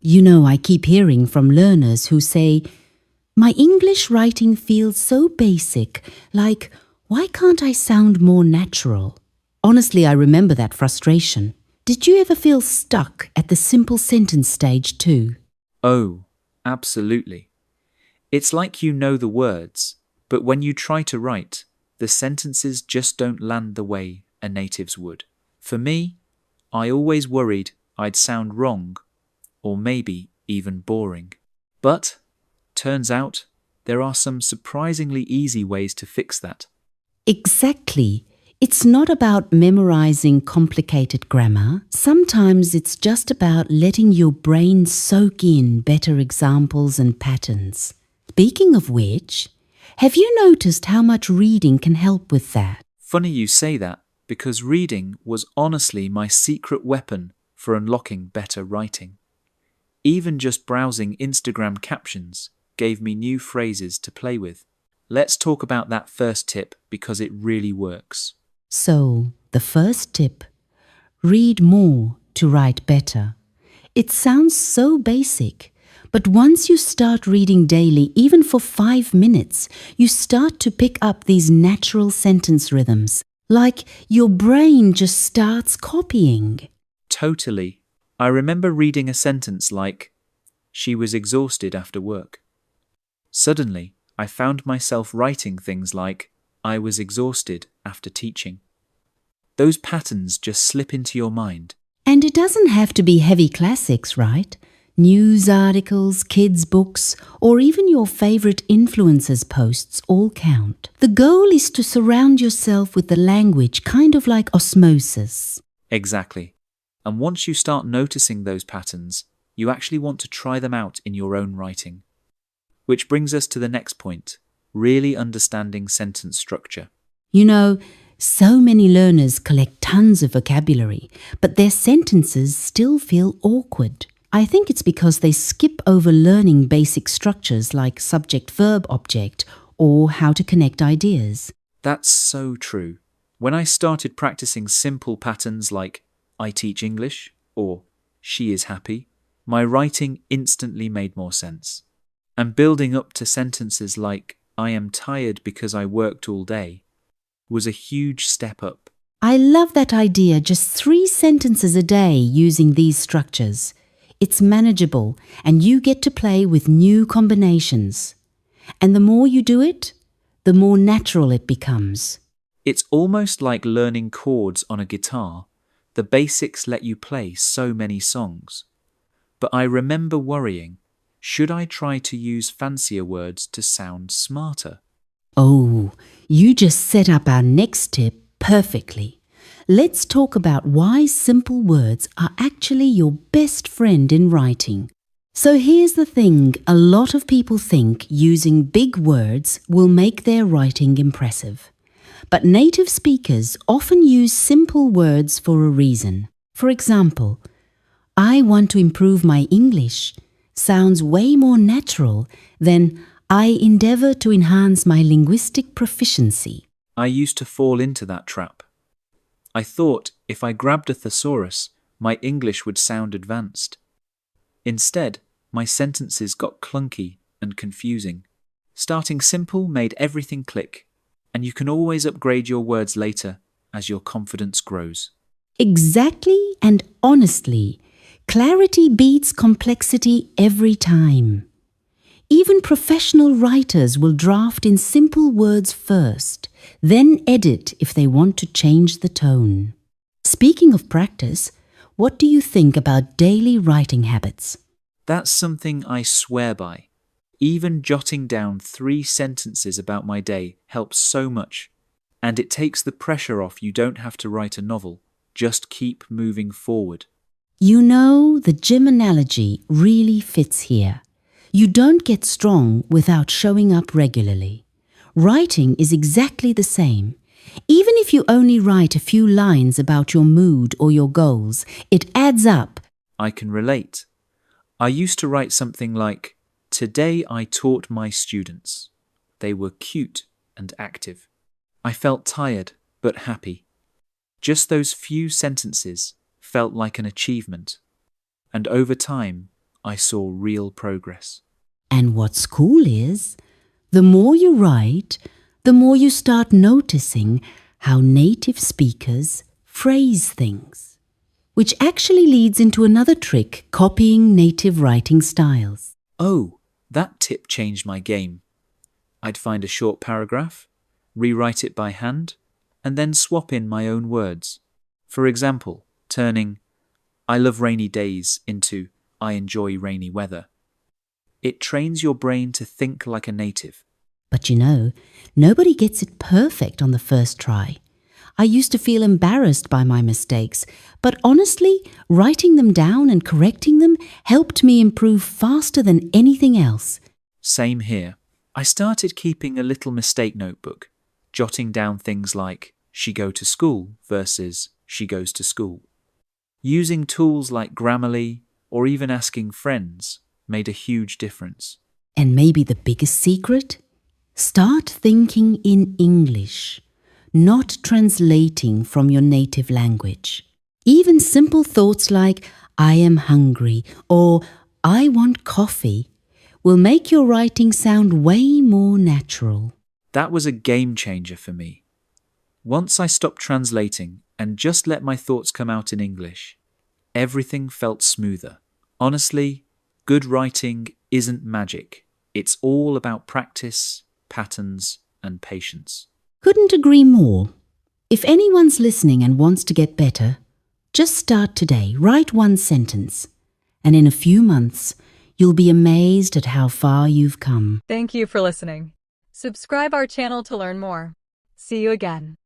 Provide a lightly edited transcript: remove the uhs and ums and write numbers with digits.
I keep hearing from learners who say, my English writing feels so basic, like, why can't I sound more natural? Honestly, I remember that frustration. Did you ever feel stuck at the simple sentence stage too? Oh, absolutely. It's like you know the words, but when you try to write, the sentences just don't land the way a native's would. For me, I always worried I'd sound wrong, or maybe even boring. But, turns out, there are some surprisingly easy ways to fix that. Exactly. It's not about memorizing complicated grammar. Sometimes it's just about letting your brain soak in better examples and patterns. Speaking of which, have you noticed how much reading can help with that? Funny you say that, because reading was honestly my secret weapon for unlocking better writing. Even just browsing Instagram captions gave me new phrases to play with. Let's talk about that first tip because it really works. So, the first tip, read more to write better. It sounds so basic, but once you start reading daily, even for 5 minutes, you start to pick up these natural sentence rhythms, like your brain just starts copying. Totally. I remember reading a sentence like, she was exhausted after work. Suddenly, I found myself writing things like, I was exhausted after teaching. Those patterns just slip into your mind. And it doesn't have to be heavy classics, right? News articles, kids' books, or even your favorite influencers' posts all count. The goal is to surround yourself with the language, kind of like osmosis. Exactly. And once you start noticing those patterns, you actually want to try them out in your own writing. Which brings us to the next point, really understanding sentence structure. So many learners collect tons of vocabulary, but their sentences still feel awkward. I think it's because they skip over learning basic structures like subject verb object or how to connect ideas. That's so true. When I started practicing simple patterns like I teach English or she is happy, my writing instantly made more sense. And building up to sentences like I am tired because I worked all day was a huge step up. I love that idea, just 3 sentences a day using these structures. It's manageable and you get to play with new combinations. And the more you do it, the more natural it becomes. It's almost like learning chords on a guitar. The basics let you play so many songs. But I remember worrying, should I try to use fancier words to sound smarter? Oh, you just set up our next tip perfectly. Let's talk about why simple words are actually your best friend in writing. So here's the thing, a lot of people think using big words will make their writing impressive. But native speakers often use simple words for a reason. For example, I want to improve my English sounds way more natural than I endeavour to enhance my linguistic proficiency. I used to fall into that trap. I thought if I grabbed a thesaurus, my English would sound advanced. Instead, my sentences got clunky and confusing. Starting simple made everything click, and you can always upgrade your words later as your confidence grows. Exactly and honestly, clarity beats complexity every time. Even professional writers will draft in simple words first, then edit if they want to change the tone. Speaking of practice, what do you think about daily writing habits? That's something I swear by. Even jotting down 3 sentences about my day helps so much, and it takes the pressure off. You don't have to write a novel. Just keep moving forward. The gym analogy really fits here. You don't get strong without showing up regularly. Writing is exactly the same. Even if you only write a few lines about your mood or your goals, it adds up. I can relate. I used to write something like, today I taught my students. They were cute and active. I felt tired but happy. Just those few sentences felt like an achievement. And over time, I saw real progress. And what's cool is, the more you write, the more you start noticing how native speakers phrase things, which actually leads into another trick, copying native writing styles. Oh, that tip changed my game. I'd find a short paragraph, rewrite it by hand, and then swap in my own words. For example, turning "I love rainy days" into "I enjoy rainy weather." It trains your brain to think like a native. But you know, nobody gets it perfect on the first try. I used to feel embarrassed by my mistakes, but honestly, writing them down and correcting them helped me improve faster than anything else. Same here. I started keeping a little mistake notebook, jotting down things like "she go to school" versus "she goes to school." Using tools like Grammarly or even asking friends made a huge difference. And maybe the biggest secret? Start thinking in English, not translating from your native language. Even simple thoughts like "I am hungry" or "I want coffee" will make your writing sound way more natural. That was a game changer for me. Once I stopped translating and just let my thoughts come out in English, everything felt smoother. Honestly, good writing isn't magic. It's all about practice, patterns, and patience. Couldn't agree more. If anyone's listening and wants to get better, just start today. Write one sentence. And in a few months, you'll be amazed at how far you've come. Thank you for listening. Subscribe our channel to learn more. See you again.